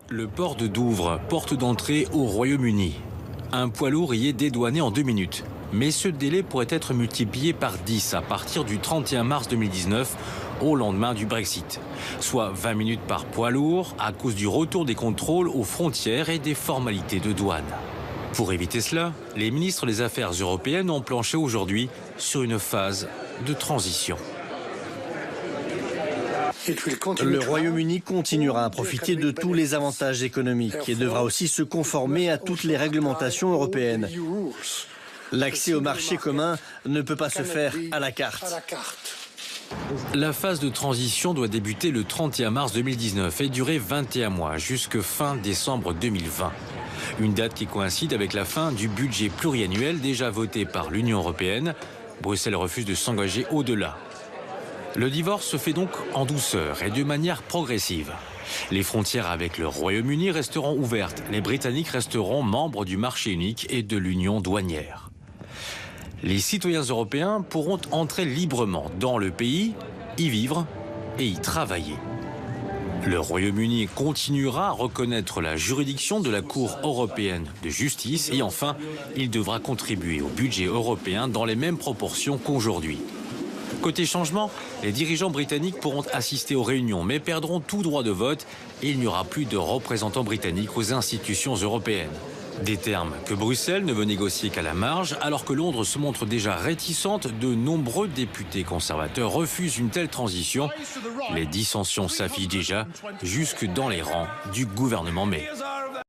Le port de Douvres, porte d'entrée au Royaume-Uni. Un poids lourd y est dédouané en 2 minutes. Mais ce délai pourrait être multiplié par 10 à partir du 31 mars 2019, au lendemain du Brexit. Soit 20 minutes par poids lourd à cause du retour des contrôles aux frontières et des formalités de douane. Pour éviter cela, les ministres des Affaires européennes ont planché aujourd'hui sur une phase de transition. Le Royaume-Uni continuera à profiter de tous les avantages économiques et devra aussi se conformer à toutes les réglementations européennes. L'accès au marché commun ne peut pas se faire à la carte. La phase de transition doit débuter le 31 mars 2019 et durer 21 mois, jusque fin décembre 2020. Une date qui coïncide avec la fin du budget pluriannuel déjà voté par l'Union européenne. Bruxelles refuse de s'engager au-delà. Le divorce se fait donc en douceur et de manière progressive. Les frontières avec le Royaume-Uni resteront ouvertes. Les Britanniques resteront membres du marché unique et de l'union douanière. Les citoyens européens pourront entrer librement dans le pays, y vivre et y travailler. Le Royaume-Uni continuera à reconnaître la juridiction de la Cour européenne de justice et enfin, il devra contribuer au budget européen dans les mêmes proportions qu'aujourd'hui. Côté changement, les dirigeants britanniques pourront assister aux réunions mais perdront tout droit de vote et il n'y aura plus de représentants britanniques aux institutions européennes. Des termes que Bruxelles ne veut négocier qu'à la marge, alors que Londres se montre déjà réticente, de nombreux députés conservateurs refusent une telle transition. Les dissensions s'affichent déjà jusque dans les rangs du gouvernement May.